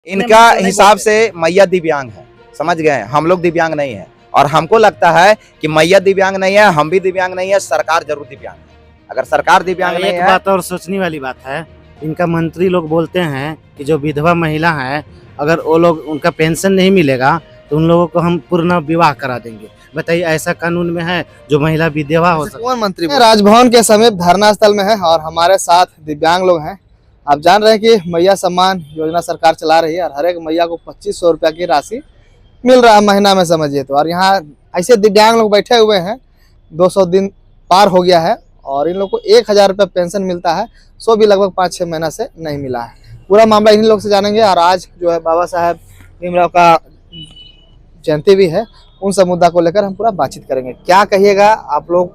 इनका हिसाब से मैया दिव्यांग है, समझ गए। हम लोग दिव्यांग नहीं है और हमको लगता है कि मैया दिव्यांग नहीं है, हम भी दिव्यांग नहीं है, सरकार जरूर दिव्यांग है। अगर सरकार दिव्यांग नहीं एक है, बात और सोचने वाली बात है, इनका मंत्री लोग बोलते हैं कि जो विधवा महिला है, अगर वो लोग उनका पेंशन नहीं मिलेगा तो उन लोगों को हम पूर्ण विवाह करा देंगे। बताइए, ऐसा कानून में है जो महिला विधवा हो सकती? कौन मंत्री? राजभवन के समीप धरना स्थल में है और हमारे साथ दिव्यांग लोग हैं। आप जान रहे हैं कि मैया सम्मान योजना सरकार चला रही है और हर एक मैया को 2500 रुपया की राशि मिल रहा है महीना में, समझिए। तो और यहाँ ऐसे दिव्यांग लोग बैठे हुए हैं, 200 दिन पार हो गया है और इन लोग को 1000 रुपया पेंशन मिलता है, सो भी लगभग 5-6 महीना से नहीं मिला है। पूरा मामला इन्हीं लोग से जानेंगे। और आज जो है बाबा साहेब भीमराव का जयंती भी है, उन सब मुद्दा को लेकर हम पूरा बातचीत करेंगे। क्या कहिएगा? आप लोग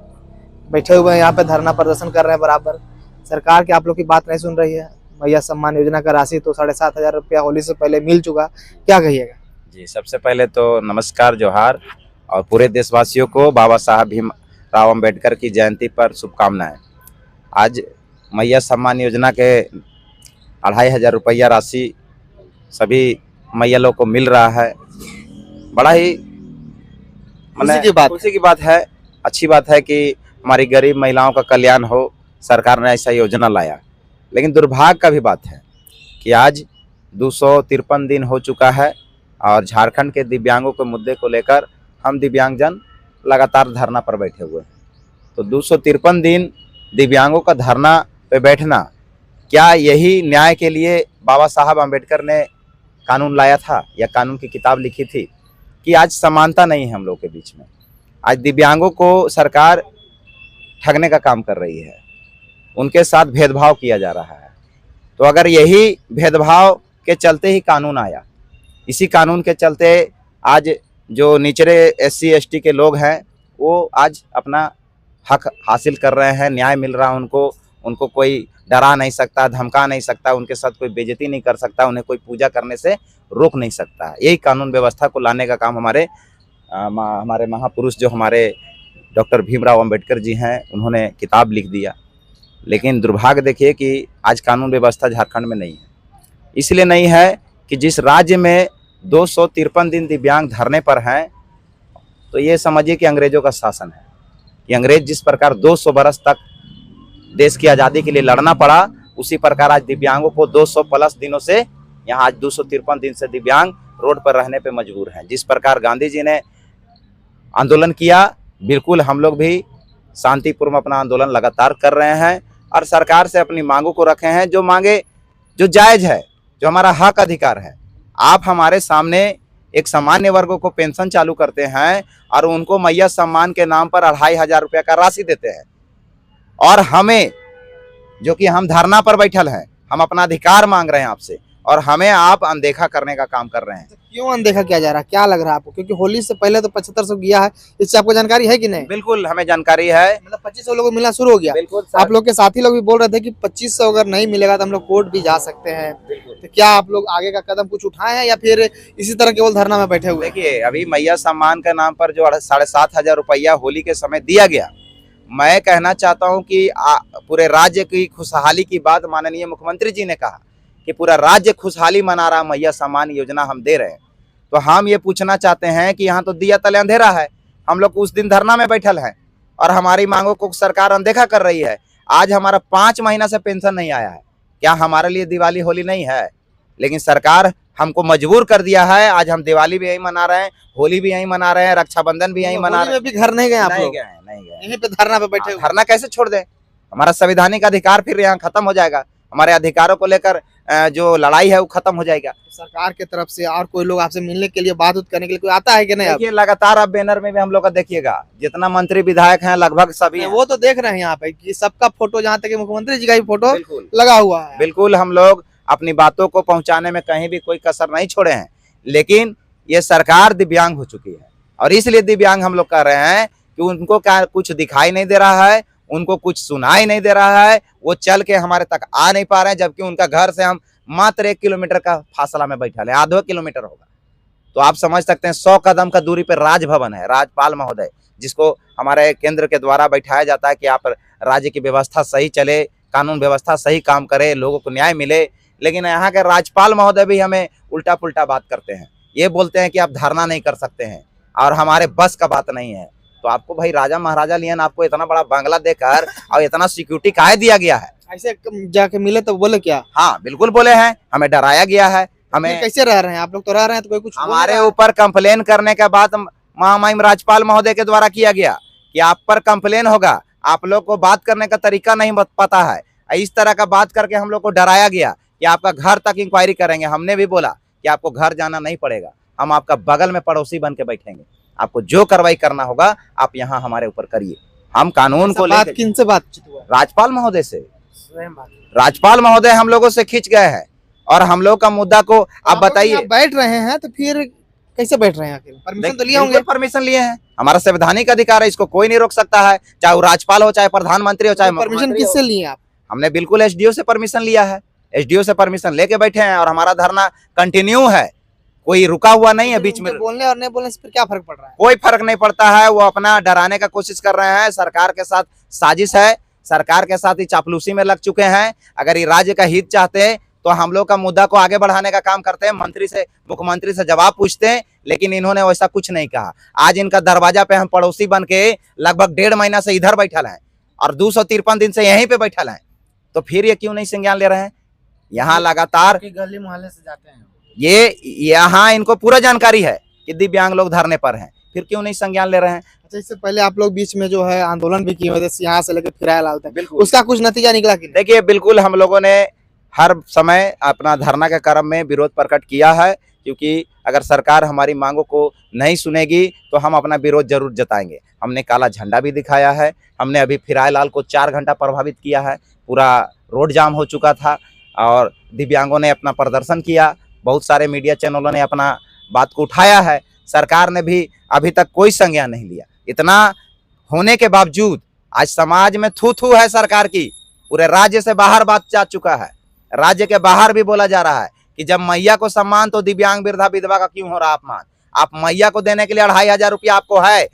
बैठे हुए हैं यहाँ पे, धरना प्रदर्शन कर रहे हैं बराबर, सरकार की आप लोग की बात नहीं सुन रही है। मैया सम्मान योजना का राशि तो 7500 रुपया होली से पहले मिल चुका, क्या कहिएगा? जी सबसे पहले तो नमस्कार, जोहार और पूरे देशवासियों को बाबा साहब भीमराव अंबेडकर की जयंती पर शुभकामनाएं। आज मैया सम्मान योजना के 2500 रुपया राशि सभी मैया लोग को मिल रहा है। बड़ा ही खुशी की बात है, अच्छी बात है कि हमारी गरीब महिलाओं का कल्याण हो, सरकार ने ऐसा योजना लाया। लेकिन दुर्भाग्य का भी बात है कि आज 253 दिन हो चुका है और झारखंड के दिव्यांगों के मुद्दे को लेकर हम दिव्यांगजन लगातार धरना पर बैठे हुए हैं। तो 253 दिन दिव्यांगों का धरना पे बैठना, क्या यही न्याय के लिए बाबा साहब अम्बेडकर ने कानून लाया था या कानून की किताब लिखी थी कि आज समानता नहीं है हम लोग के बीच में? आज दिव्यांगों को सरकार ठगने का काम कर रही है, उनके साथ भेदभाव किया जा रहा है। तो अगर यही भेदभाव के चलते ही कानून आया, इसी कानून के चलते आज जो निचले SC ST के लोग हैं वो आज अपना हक हासिल कर रहे हैं, न्याय मिल रहा है उनको कोई डरा नहीं सकता, धमका नहीं सकता, उनके साथ कोई बेइज्जती नहीं कर सकता, उन्हें कोई पूजा करने से रोक नहीं सकता। यही कानून व्यवस्था को लाने का काम हमारे महापुरुष जो हमारे डॉक्टर भीमराव अंबेडकर जी हैं, उन्होंने किताब लिख दिया। लेकिन दुर्भाग्य देखिए कि आज कानून व्यवस्था झारखंड में नहीं है। इसलिए नहीं है कि जिस राज्य में 253 दिन दिव्यांग धरने पर हैं, तो ये समझिए कि अंग्रेजों का शासन है। कि अंग्रेज जिस प्रकार 200 बरस तक देश की आज़ादी के लिए लड़ना पड़ा, उसी प्रकार आज दिव्यांगों को 200 प्लस दिनों से यहाँ आज 253 दिन से दिव्यांग रोड पर रहने पे मजबूर हैं। जिस प्रकार गांधी जी ने आंदोलन किया, बिल्कुल हम लोग भी शांतिपूर्ण अपना आंदोलन लगातार कर रहे हैं और सरकार से अपनी मांगों को रखे हैं, जो मांगे जो जायज़ है, जो हमारा हक अधिकार है। आप हमारे सामने एक सामान्य वर्गों को पेंशन चालू करते हैं और उनको मैया सम्मान के नाम पर 2500 रुपया का राशि देते हैं, और हमें जो कि हम धरना पर बैठल हैं, हम अपना अधिकार मांग रहे हैं आपसे, और हमें आप अनदेखा करने का काम कर रहे हैं। क्यों अनदेखा किया जा रहा है? क्या लग रहा है आपको? क्योंकि होली से पहले तो 7500 गया है, इससे आपको जानकारी है कि नहीं? बिल्कुल हमें जानकारी है। मतलब 2500 लोगों को मिलना शुरू हो गया। बिल्कुल आप लोग के साथी लोग भी बोल रहे थे कि 2500 अगर नहीं मिलेगा तो हम लोग कोर्ट भी जा सकते हैं। तो क्या आप लोग आगे का कदम कुछ उठाए हैं या फिर इसी तरह केवल धरना में बैठे हुए? देखिए, अभी मैया सम्मान के नाम पर जो 7500 रुपया होली के समय दिया गया, मैं कहना चाहता हूं कि पूरे राज्य की खुशहाली की बात माननीय मुख्यमंत्री जी ने कहा कि पूरा राज्य खुशहाली मना रहा, मैया सम्मान योजना हम दे रहे हैं। तो हम ये पूछना चाहते हैं कि यहाँ तो दिया तले अंधेरा है। हम लोग उस दिन धरना में बैठल हैं और हमारी मांगों को सरकार अनदेखा कर रही है। आज हमारा 5 महीना से पेंशन नहीं आया है। क्या हमारे लिए दिवाली होली नहीं है? लेकिन सरकार हमको मजबूर कर दिया है। आज हम दिवाली भी यही मना रहे हैं, होली भी यहीं मना रहे हैं, रक्षाबंधन भी यहीं मना रहे हैं। भी घर नहीं गए आप लोग? नहीं गए। यहीं पे धरना पे बैठे हुए। धरना कैसे छोड़ दें? हमारा संवैधानिक अधिकार फिर यहाँ खत्म हो जाएगा। हमारे अधिकारों को लेकर जो लड़ाई है वो खत्म हो जाएगा। सरकार के तरफ से और कोई लोग आपसे मिलने के लिए, बात करने के लिए कोई आता है कि नहीं? देखिए, लगातार आप बैनर में भी हम लोग का देखिएगा, जितना मंत्री विधायक हैं लगभग सभी हैं। वो तो देख रहे हैं यहाँ पे कि सबका फोटो, जहाँ तक मुख्यमंत्री जी का भी फोटो बिल्कुल लगा हुआ है। बिल्कुल हम लोग अपनी बातों को पहुंचाने में कहीं भी कोई कसर नहीं छोड़े हैं। लेकिन ये सरकार दिव्यांग हो चुकी है और इसलिए दिव्यांग हम लोग कह रहे हैं कि उनको क्या कुछ दिखाई नहीं दे रहा है, उनको कुछ सुनाई नहीं दे रहा है, वो चल के हमारे तक आ नहीं पा रहे हैं, जबकि उनका घर से हम मात्र 1 किलोमीटर का फासला में बैठा है, आधा किलोमीटर होगा। तो आप समझ सकते हैं 100 कदम का दूरी पर राजभवन है, राज्यपाल महोदय, जिसको हमारे केंद्र के द्वारा बैठाया जाता है कि आप राज्य की व्यवस्था सही चले, कानून व्यवस्था सही काम करे, लोगों को न्याय मिले। लेकिन यहाँ के राज्यपाल महोदय भी हमें उल्टा पुल्टा बात करते हैं। ये बोलते हैं कि आप धरना नहीं कर सकते हैं और हमारे बस का बात नहीं है। तो आपको भाई राजा महाराजा लियन आपको इतना बड़ा बंगला देकर और इतना सिक्योरिटी काहे दिया गया है? ऐसे जाके मिले तो बोले क्या? हाँ बिल्कुल बोले हैं, हमें डराया गया है। हमें फिर कैसे रह रहे हैं आप लोग? तो रह रहे हैं तो कोई कुछ बोल हमारे रहा है? ऊपर कंप्लेन करने के बाद महामहिम राज्यपाल महोदय के द्वारा किया गया कि आप पर कंप्लेन होगा, आप लोग को बात करने का तरीका नहीं पता है, इस तरह का बात करके हम लोग को डराया गया कि आपका घर तक इंक्वायरी करेंगे। हमने भी बोला कि आपको घर जाना नहीं पड़ेगा, हम आपका बगल में पड़ोसी बन के बैठेंगे, आपको जो कार्रवाई करना होगा आप यहाँ हमारे ऊपर करिए। हम कानून को बात लेकर किन से बातचीत हुआ? राज्यपाल महोदय से, स्वयं बात। राज्यपाल महोदय हम लोगों से खींच गए हैं और हम लोग का मुद्दा को आप बताइए। आप बैठ रहे हैं तो फिर कैसे बैठ रहे हैं? आखिर परमिशन तो लिए होंगे? परमिशन लिए हैं, हमारा संवैधानिक अधिकार है, इसको कोई नहीं रोक सकता है, चाहे वो राज्यपाल हो, चाहे प्रधानमंत्री हो, चाहे परमिशन मुख्यमंत्री हो। किससे लिए आप? हमने बिल्कुल एसडीओ से परमिशन लिया है, एसडीओ से परमिशन लेके बैठे हैं और हमारा धरना कंटिन्यू है, कोई रुका हुआ नहीं है बीच में। उनके बोलने और नहीं बोलने से फिर क्या फर्क पड़ रहा है? कोई फर्क नहीं पड़ता है, वो अपना डराने का कोशिश कर रहे हैं। सरकार के साथ साजिश है, सरकार के साथ ही चापलूसी में लग चुके हैं। अगर ये राज्य का हित चाहते हैं तो हम लोग का मुद्दा को आगे बढ़ाने का काम करते हैं, मंत्री से, मुख्यमंत्री से जवाब पूछते हैं, लेकिन इन्होंने वैसा कुछ नहीं कहा। आज इनका दरवाजा पे हम पड़ोसी बन के लगभग 1.5 महीना से इधर बैठल हैं और 253 दिन से यहीं पे बैठल हैं, तो फिर ये क्यों नहीं संज्ञान ले रहे हैं? यहाँ लगातार गली मोहल्ले से जाते हैं ये, यहाँ इनको पूरा जानकारी है कि दिव्यांग लोग धरने पर हैं, फिर क्यों नहीं संज्ञान ले रहे हैं? अच्छा, इससे पहले आप लोग बीच में जो है आंदोलन भी किए हुए थे, यहाँ से लेकर फिराया लाल तक, बिल्कुल। उसका कुछ नतीजा निकला कि नहीं? देखिए, बिल्कुल हम लोगों ने हर समय अपना धरना के क्रम में विरोध प्रकट किया है, क्योंकि अगर सरकार हमारी मांगों को नहीं सुनेगी तो हम अपना विरोध जरूर जताएंगे। हमने काला झंडा भी दिखाया है, हमने अभी फिराय लाल को 4 घंटा प्रभावित किया है, पूरा रोड जाम हो चुका था और दिव्यांगों ने अपना प्रदर्शन किया, बहुत सारे मीडिया चैनलों ने अपना बात को उठाया है, सरकार ने भी अभी तक कोई संज्ञान नहीं लिया। इतना होने के बावजूद आज समाज में थू थू है सरकार की, पूरे राज्य से बाहर बात जा चुका है, राज्य के बाहर भी बोला जा रहा है कि जब मैया को सम्मान तो दिव्यांग वृद्धा विधवा का क्यों हो रहा अपमान? आप मैया को देने के लिए 2500 रुपया आपको है,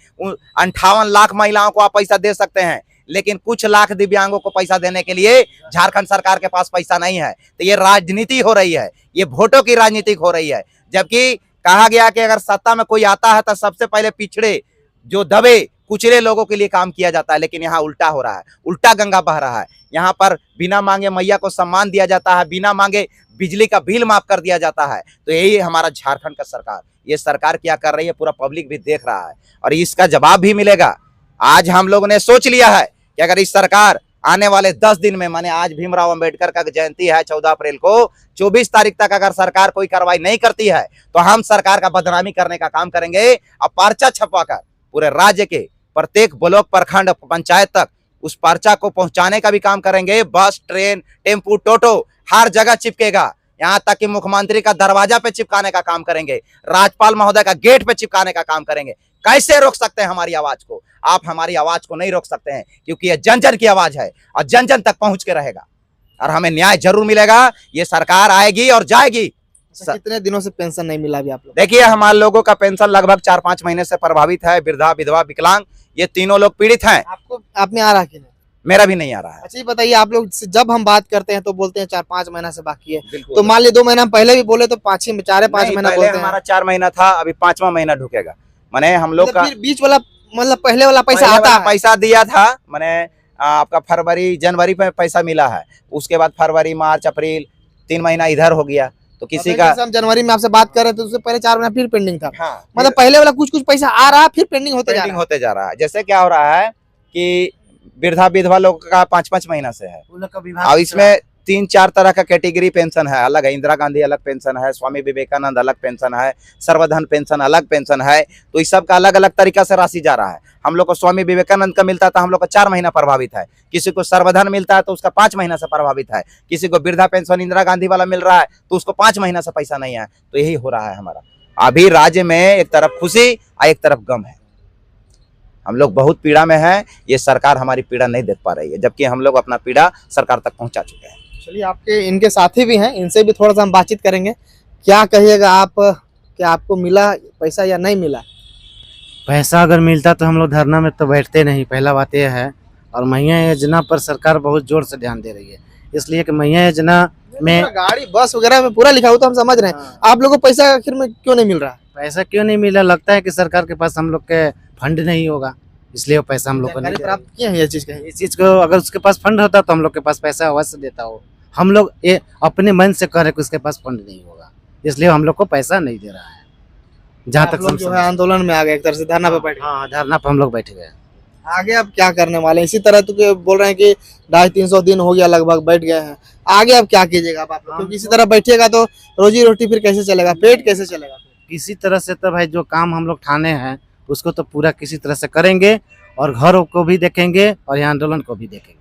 58 लाख महिलाओं को आप पैसा दे सकते हैं, लेकिन कुछ लाख दिव्यांगों को पैसा देने के लिए झारखंड सरकार के पास पैसा नहीं है। तो ये राजनीति हो रही है, ये वोटों की राजनीति हो रही है। जबकि कहा गया कि अगर सत्ता में कोई आता है तो सबसे पहले पिछड़े, जो दबे कुचले लोगों के लिए काम किया जाता है, लेकिन यहाँ उल्टा हो रहा है, उल्टा गंगा बह रहा है। यहाँ पर बिना मांगे मैया को सम्मान दिया जाता है, बिना मांगे बिजली का बिल माफ कर दिया जाता है। तो यही हमारा झारखंड का सरकार, ये सरकार क्या कर रही है पूरा पब्लिक भी देख रहा है और इसका जवाब भी मिलेगा। आज हम लोगों ने सोच लिया है कि अगर इस सरकार आने वाले 10 दिन में, माने आज भीमराव अंबेडकर का जयंती है 14 अप्रैल को, 24 तारीख तक अगर सरकार कोई कार्रवाई नहीं करती है तो हम सरकार का बदनामी करने का काम करेंगे और पर्चा छपवाकर पूरे राज्य के प्रत्येक ब्लॉक, प्रखंड, पंचायत तक उस पर्चा को पहुंचाने का भी काम करेंगे। बस, ट्रेन, टेम्पू, टोटो हर जगह चिपकेगा, यहाँ तक कि मुख्यमंत्री का दरवाजा पे चिपकाने का काम करेंगे, राज्यपाल महोदय का गेट पे चिपकाने का काम करेंगे। कैसे रोक सकते हैं हमारी आवाज को? आप हमारी आवाज को नहीं रोक सकते हैं, क्योंकि ये जन जन की आवाज है और जन जन तक पहुंच के रहेगा और हमें न्याय जरूर मिलेगा। ये सरकार आएगी और जाएगी। कितने दिनों से पेंशन नहीं मिला अभी आप लोग? देखिए, हमारे लोगों का पेंशन लगभग 4-5 महीने से प्रभावित है। वृद्धा, विधवा, विकलांग, ये तीनों लोग पीड़ित हैं। आपको आप में आ रहा कि नहीं? मेरा भी नहीं आ रहा है। अच्छा, ये बताइए, आप लोग से जब हम बात करते हैं तो बोलते हैं 4-5 महीना से बाकी है, तो मान लीजिए 2 महीना पहले भी बोले तो 4-5 महीना बोलते हैं। हमारा 4 महीना था, अभी 5वां महीना ढुकेगा। माने हम लोग का फिर बीच वाला मतलब पहले वाला पैसा आता है? पैसा दिया था, माने आपका फरवरी, जनवरी में पैसा मिला है, उसके बाद फरवरी, मार्च, अप्रैल 3 महीना इधर हो गया। तो किसी का हम जनवरी में आपसे बात कर रहे थे तो उससे पहले 4 महीना फिर पेंडिंग था। हाँ, मतलब पहले वाला कुछ पैसा आ रहा है, फिर पेंडिंग होते जा रहा है। जैसे क्या हो रहा है कि वृद्धा विधवा लोग का 5-5 महीना से है, और इसमें 3-4 तरह का कैटेगरी पेंशन है, अलग है। इंदिरा गांधी अलग पेंशन है, स्वामी विवेकानंद अलग पेंशन है, सर्वधन पेंशन अलग पेंशन है। तो इस सब का अलग अलग तरीका से राशि जा रहा है। हम लोग को स्वामी विवेकानंद का मिलता था, हम लोग का 4 महीना प्रभावित है। किसी को सर्वधन मिलता है तो उसका 5 महीना से प्रभावित है। किसी को वृद्धा पेंशन इंदिरा गांधी वाला मिल रहा है तो उसको 5 महीना से पैसा नहीं है। तो यही हो रहा है हमारा। अभी राज्य में एक तरफ खुशी और एक तरफ गम है। हम लोग बहुत पीड़ा में हैं, ये सरकार हमारी पीड़ा नहीं देख पा रही है, जबकि हम लोग अपना पीड़ा सरकार तक पहुंचा चुके हैं। चलिए, आपके इनके साथी भी हैं, इनसे भी थोड़ा सा हम बातचीत करेंगे। क्या कहिएगा आप, क्या आपको मिला पैसा या नहीं मिला? पैसा अगर मिलता तो हम लोग धरना में तो बैठते नहीं, पहला बात यह है। और मैया योजना पर सरकार बहुत जोर से ध्यान दे रही है, इसलिए कि मैया योजना मैं गाड़ी बस वगैरह में पूरा लिखा हुआ तो हम समझ रहे हैं, आप लोगों को पैसा आखिर में क्यों नहीं मिल रहा है? पैसा क्यों नहीं मिला, लगता है कि सरकार के पास हम लोग के फंड नहीं होगा, इसलिए वो पैसा हम लोग को नहीं जानकारी दे रही। प्राप्त किए हैं ये चीज का? इस चीज को अगर उसके पास फंड होता तो हम लोग के पास पैसा अवश्य देता हो। हम लोग ये अपने मन से कह रहे कि उसके पास फंड नहीं होगा, इसलिए हम लोग को पैसा नहीं दे रहा है। जहाँ आप तक लोग जो है आंदोलन में आ गए, एक तरह से धरना पे बैठ गए। हाँ, धरना पे हम लोग बैठ गए। आगे अब क्या करने वाले हैं? इसी तरह तो के बोल रहे हैं कि 250-300 दिन हो गया लगभग बैठ गए हैं, आगे अब क्या कीजिएगा आप लोग? क्योंकि इसी तरह बैठिएगा तो रोजी रोटी फिर कैसे चलेगा, पेट कैसे चलेगा? किसी तरह से तो भाई जो काम हम लोग ठाने हैं उसको तो पूरा किसी तरह से करेंगे, और घरों को भी देखेंगे और यहाँ आंदोलन को भी देखेंगे।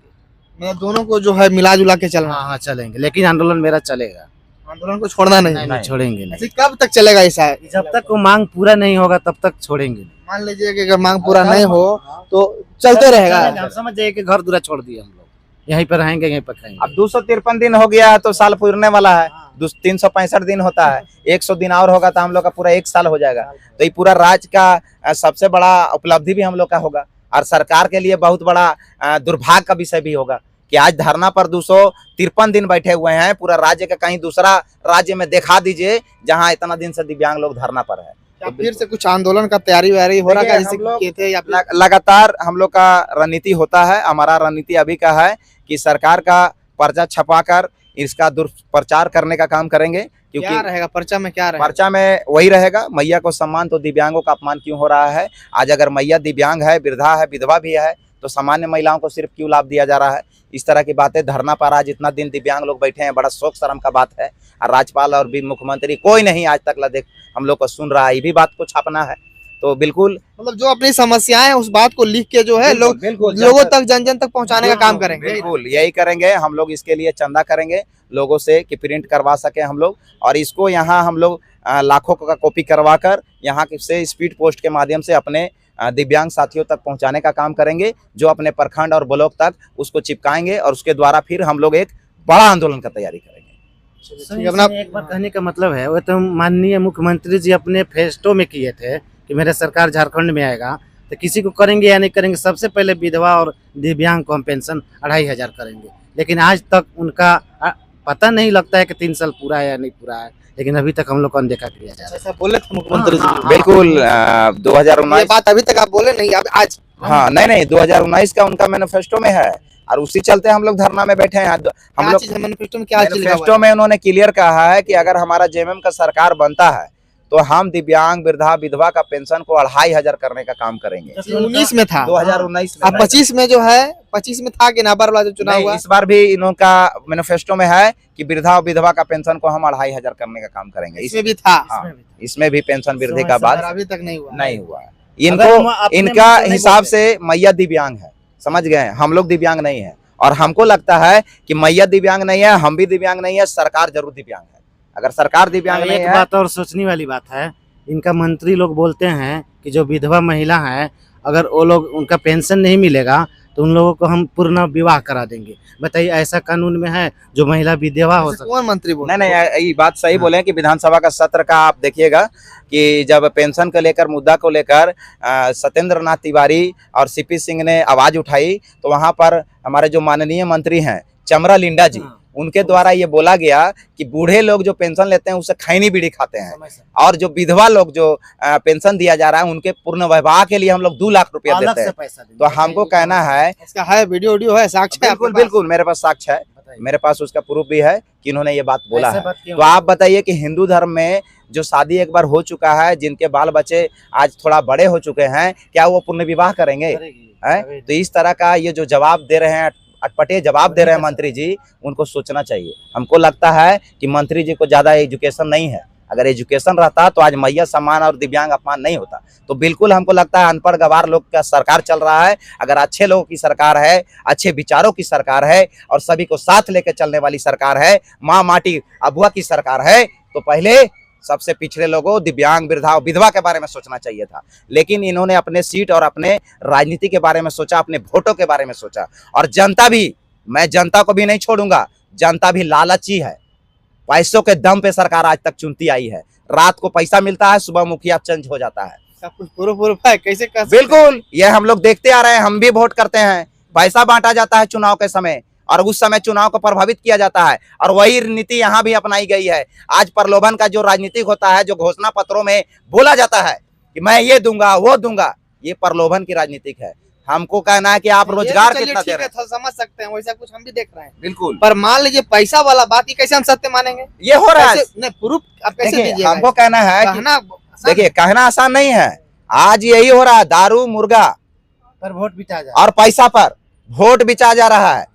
मतलब दोनों को जो है मिला जुला के चलना। हाँ हाँ चलेंगे, लेकिन आंदोलन मेरा चलेगा। आंदोलन को छोड़ना नहीं। नहीं छोड़ेंगे नहीं। ऐसे कब तक चलेगा ऐसा? जब तक वो मांग पूरा नहीं होगा तब तक छोड़ेंगे नहीं। मान लीजिए कि अगर मांग पूरा नहीं हो तो चलते रहेगा। हम समझ जाइए कि घर दूरा छोड़ दिए हम लोग, यहीं पर रहेंगे, यहीं पर खाएंगे। अब 253 दिन हो गया है तो साल पूरने वाला है। 365 दिन होता है, 100 दिन और होगा तो हम लोग का पूरा 1 साल हो जाएगा। तो ये पूरा राज्य का सबसे बड़ा उपलब्धि भी हम लोग का होगा, और सरकार के लिए बहुत बड़ा दुर्भाग्य का विषय भी होगा कि आज धरना पर 253 दिन बैठे हुए हैं। पूरा राज्य का कहीं दूसरा राज्य में दिखा दीजिए जहां इतना दिन से दिव्यांग लोग धरना पर है। क्या फिर से कुछ आंदोलन का तैयारी वैयारी हो रहा है जैसे हम लोग किए थे या फिर? लगातार हम लोग का रणनीति होता है। हमारा रणनीति अभी का है कि सरकार का पर्चा छपाकर इसका दुष्प्रचार करने का काम करेंगे, क्या क्योंकि रहेगा पर्चा में? क्या रहेगा? पर्चा में वही रहेगा, मैया को सम्मान तो दिव्यांगों का अपमान क्यों हो रहा है। आज अगर मैया दिव्यांग है, वृद्धा है, विधवा भी है, तो सामान्य महिलाओं को सिर्फ क्यों लाभ दिया जा रहा है। इस तरह की बातें धरना पर आज इतना दिन दिव्यांग लोग बैठे हैं, बड़ा शोक शर्म का बात है। और राज्यपाल और भी मुख्यमंत्री कोई नहीं आज तक देख हम लोग को सुन रहा है। ये भी बात को छापना है, तो बिल्कुल मतलब जो अपनी समस्याएं हैं उस बात को लिख के जो है लोगों तक जन जन तक पहुंचाने का काम करेंगे। बिल्कुल यही करेंगे हम लोग। इसके लिए चंदा करेंगे लोगों से कि प्रिंट करवा सके हम लोग, और इसको यहाँ हम लोग लाखों का कॉपी करवा कर यहाँ से स्पीड पोस्ट के माध्यम से अपने दिव्यांग साथियों तक पहुंचाने का काम करेंगे, जो अपने प्रखंड और ब्लॉक तक उसको चिपकाएंगे, और उसके द्वारा फिर हम लोग एक बड़ा आंदोलन का तैयारी करेंगे। अपना एक बार कहने का मतलब है, वो तो माननीय मुख्यमंत्री जी अपने फेस्टो में किए थे कि मेरा सरकार झारखंड में आएगा तो किसी को करेंगे या नहीं करेंगे, सबसे पहले विधवा और दिव्यांग को हम पेंशन 2500 करेंगे। लेकिन आज तक उनका पता नहीं लगता है कि 3 साल पूरा है या नहीं पूरा है, लेकिन अभी तक हम लोग को अनदेखा किया जा रहा है। ऐसा बोले थे मुख्यमंत्री जी? बिल्कुल 2019 ये बात अभी तक आप बोले नहीं, अब आज? हाँ नहीं 2019 का उनका मैनिफेस्टो में है, और उसी चलते हम लोग धरना में बैठे हैं। हम लोग मैनिफेस्टो में क्या चीज लिखा हुआ मैनिफेस्टो में उन्होंने क्लियर कहा है कि अगर हमारा जेएमएम का सरकार बनता है तो हम दिव्यांग, वृद्धा, विधवा का पेंशन को 2500 करने का काम करेंगे। है? 19 में था, 2019 अब 25 में जो है, 25 में था कि ना, बार जो चुनाव हुआ इस बार भी इनका मैनिफेस्टो में है कि वृद्धा और विधवा का पेंशन को हम 2500 करने का काम करेंगे। इसमें भी था, हाँ, इसमें भी पेंशन वृद्धि का बात अभी तक नहीं हुआ। नहीं हुआ। इनको इनका हिसाब से मैया दिव्यांग है, समझ गए। हम लोग दिव्यांग नहीं है, और हमको लगता है कि मैया दिव्यांग नहीं है, हम भी दिव्यांग नहीं है, सरकार जरूर दिव्यांग है। अगर सरकार दिव्यांग नहीं एक है, बात और सोचने वाली बात है, इनका मंत्री लोग बोलते हैं कि जो विधवा महिला है अगर वो लोग उनका पेंशन नहीं मिलेगा तो उन लोगों को हम पूर्ण विवाह करा देंगे। बताइए ऐसा कानून में है जो महिला विधवा हो सकती? कौन मंत्री बोल? नहीं ये बात सही बोले कि विधानसभा का सत्र का आप देखिएगा कि जब पेंशन को लेकर, मुद्दा को लेकर सत्येंद्र नाथ तिवारी और सीपी सिंह ने आवाज उठाई, तो वहां पर हमारे जो माननीय मंत्री हैं चमरा लिंडा जी, उनके द्वारा ये बोला गया कि बूढ़े लोग जो पेंशन लेते हैं उससे खैनी बीड़ी खाते हैं, और जो विधवा लोग जो पेंशन दिया जा रहा है उनके पूर्ण विवाह के लिए हम लोग 2 लाख रुपया देते हैं। तो हमको कहना है, इसका है वीडियो है, साक्ष्य है? बिल्कुल मेरे पास साक्ष्य है, मेरे पास उसका प्रूफ भी है कि इन्होंने ये बात बोला है। तो आप बताइए कि हिंदू धर्म में जो शादी एक बार हो चुका है, जिनके बाल बच्चे आज थोड़ा बड़े हो चुके हैं, क्या वो पुण्य विवाह करेंगे? तो इस तरह का ये जो जवाब दे रहे हैं, अटपटे जवाब दे रहे हैं मंत्री जी, उनको सोचना चाहिए। हमको लगता है कि मंत्री जी को ज्यादा एजुकेशन नहीं है। अगर एजुकेशन रहता तो आज मैया सम्मान और दिव्यांग अपमान नहीं होता। तो बिल्कुल हमको लगता है अनपढ़ गवार लोग का सरकार चल रहा है। अगर अच्छे लोगों की सरकार है, अच्छे विचारों की सरकार है, और सभी को साथ लेकर चलने वाली सरकार है, माँ माटी अबुआ की सरकार है, तो पहले सबसे पिछड़े लोगों, दिव्यांग, वृद्धा, विधवा के बारे में सोचना चाहिए था। लेकिन इन्होंने अपने सीट और अपने राजनीति के बारे में सोचा, अपने वोटों के बारे में सोचा। और जनता भी, मैं जनता को भी नहीं छोड़ूंगा, जनता भी लालची है। पैसों के दम पे सरकार आज तक चुनती आई है। रात को पैसा मिलता है, सुबह मुखिया चेंज हो जाता है। सब कुछ पूरा है, कैसे कर? बिल्कुल, ये हम लोग देखते आ रहे हैं, हम भी वोट करते हैं, पैसा बांटा जाता है चुनाव के समय, और उस समय चुनाव को प्रभावित किया जाता है, और वही नीति यहाँ भी अपनाई गई है। आज प्रलोभन का जो राजनीतिक होता है, जो घोषणा पत्रों में बोला जाता है कि मैं ये दूंगा वो दूंगा, ये प्रलोभन की राजनीतिक है। हमको कहना है कि आप रोजगार कितना दे रहे हैं, समझ सकते हैं, वैसा कुछ हम भी देख रहे हैं। बिल्कुल। पर मान लीजिए पैसा वाला बात, ये कैसे हम सत्य मानेंगे? ये हो रहा है, नहीं प्रूफ आप कैसे देखिए, दीजिएगा? हमको कहना है कि कहना देखिए, कहना आसान नहीं है। आज यही हो रहा है, दारू मुर्गा पर वोट बिटा जा और पैसा पर वोट बिचा जा रहा है,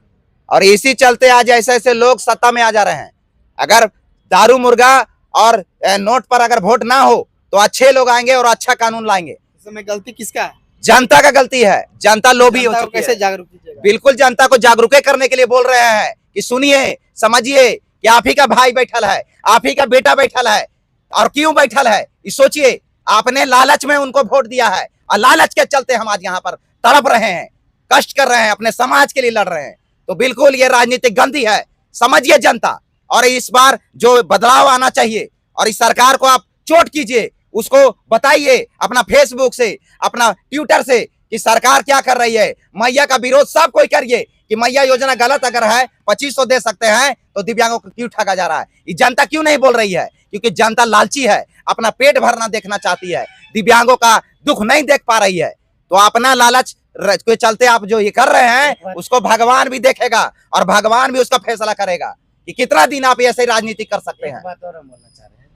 और इसी चलते आज ऐसे ऐसे लोग सत्ता में आ जा रहे हैं। अगर दारू मुर्गा और नोट पर अगर वोट ना हो तो अच्छे लोग आएंगे और अच्छा कानून लाएंगे। इसमें गलती किसका है? जनता का गलती है, जनता लोभी हो चुकी कैसे है। जागरूक कीजिएगा? बिल्कुल जनता को जागरूक करने के लिए बोल रहे हैं कि सुनिए, समझिए कि आप ही का भाई बैठल है, आप ही का बेटा बैठल है, और क्यों बैठल है ये सोचिए। आपने लालच में उनको वोट दिया है, और लालच के चलते हम आज यहाँ पर तड़प रहे हैं, कष्ट कर रहे हैं, अपने समाज के लिए लड़ रहे हैं। तो बिल्कुल ये राजनीतिक गंदी है, समझिए जनता। और इस बार जो बदलाव आना चाहिए, और इस सरकार को आप चोट कीजिए, उसको बताइए अपना फेसबुक से, अपना ट्विटर से कि सरकार क्या कर रही है। मैया का विरोध सब कोई करिए कि मैया योजना गलत अगर है, 2500 दे सकते हैं, तो दिव्यांगों को क्यों ठगा जा रहा है। ये जनता क्यों नहीं बोल रही है? क्योंकि जनता लालची है, अपना पेट भरना देखना चाहती है, दिव्यांगों का दुख नहीं देख पा रही है। तो अपना लालच के चलते आप जो ये कर रहे हैं, उसको भगवान भी देखेगा, और भगवान भी उसका फैसला करेगा कि कितना दिन आप ऐसे राजनीति कर सकते हैं। बात और हम बोलना चाह रहे हैं,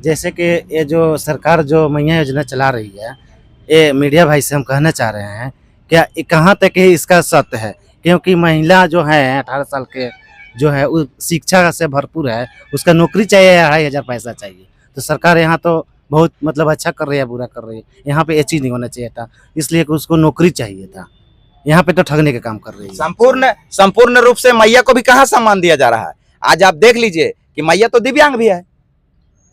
जैसे कि ये जो सरकार जो मैया योजना चला रही है, ये मीडिया भाई से हम कहना चाह रहे हैं क्या कहाँ तक है इसका सत्य है? क्योंकि महिला जो है 18 साल के जो है वो शिक्षा से भरपूर है, उसका नौकरी चाहिए, 2,500 पैसा चाहिए। तो सरकार यहाँ तो बहुत मतलब अच्छा कर रही है, बुरा कर रही है। यहाँ पे ये चीज़ नहीं होना चाहिए था, इसलिए कि उसको नौकरी चाहिए था। यहाँ पे तो ठगने का काम कर रही है। संपूर्ण रूप से मैया को भी कहाँ सम्मान दिया जा रहा है। आज आप देख लीजिए कि मैया तो दिव्यांग भी है,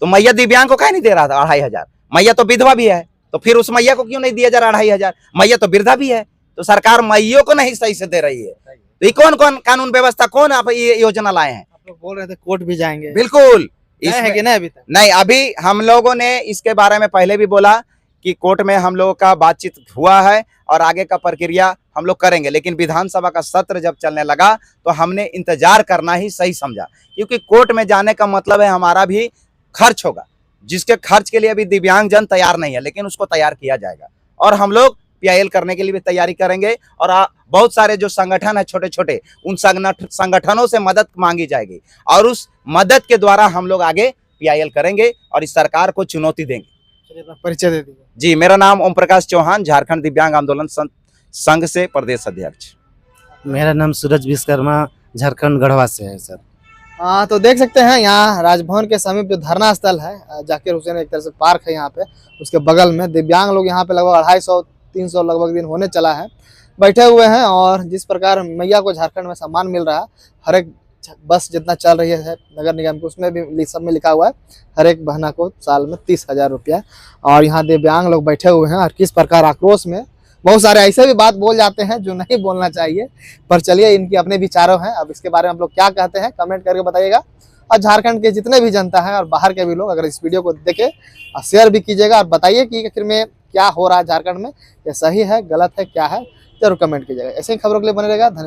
तो मैया दिव्यांग को कहीं नहीं दे रहा था 2,500। मैया तो विधवा भी है, तो फिर उस मैया को क्यों नहीं दिया जा रहा 2,500? मैया तो वृद्धा भी है, तो सरकार मैयों को नहीं सही से दे रही है। तो ये कौन कौन कानून व्यवस्था, कौन आप ये योजना लाए हैं? आप लोग बोल रहे थे कोर्ट भी जाएंगे, बिल्कुल है कि नहीं अभी तक? नहीं, अभी हम लोगों ने इसके बारे में पहले भी बोला कि कोर्ट में हम लोगों का बातचीत हुआ है, और आगे का प्रक्रिया हम लोग करेंगे। लेकिन विधानसभा का सत्र जब चलने लगा तो हमने इंतजार करना ही सही समझा, क्योंकि कोर्ट में जाने का मतलब है हमारा भी खर्च होगा, जिसके खर्च के लिए अभी दिव्यांगजन तैयार नहीं है, लेकिन उसको तैयार किया जाएगा। और हम लोग PIL करने के लिए भी तैयारी करेंगे, और बहुत सारे जो संगठन है छोटे छोटे, उन संगठनों से मदद मांगी जाएगी, और उस मदद के द्वारा हम लोग आगे PIL करेंगे और इस सरकार को चुनौती देंगे। चलिए अपना परिचय दे दीजिए। जी, मेरा नाम ओम प्रकाश चौहान, झारखंड दिव्यांग आंदोलन संघ से प्रदेश अध्यक्ष। मेरा नाम सूरज विश्वकर्मा, झारखंड गढ़वा से है सर। हाँ, तो देख सकते हैं यहाँ राजभवन के समीप जो धरना स्थल है, जाकिर हुसैन एक तरह से पार्क है यहाँ पे, उसके बगल में दिव्यांग लोग यहाँ पे लगभग 250-300 लगभग दिन होने चला है बैठे हुए हैं। और जिस प्रकार मैया को झारखंड में सम्मान मिल रहा है, हर एक बस जितना चल रही है नगर निगम की, उसमें भी सब में लिखा हुआ है हर एक बहना को साल में 30,000 रुपया। और यहाँ दिव्यांग लोग बैठे हुए हैं, और किस प्रकार आक्रोश में बहुत सारे ऐसे भी बात बोल जाते हैं जो नहीं बोलना चाहिए। पर चलिए, इनकी अपने विचारों हैं, अब इसके बारे में आप लोग क्या कहते हैं कमेंट करके बताइएगा। और झारखंड के जितने भी जनता है और बाहर के भी लोग अगर इस वीडियो को देखें और शेयर भी कीजिएगा, और बताइए कि आखिर में क्या हो रहा है झारखंड में, ये सही है गलत है क्या है, जरूर कमेंट कीजिएगा। ऐसे ही खबरों के लिए बने रहेगा। धन्यवाद।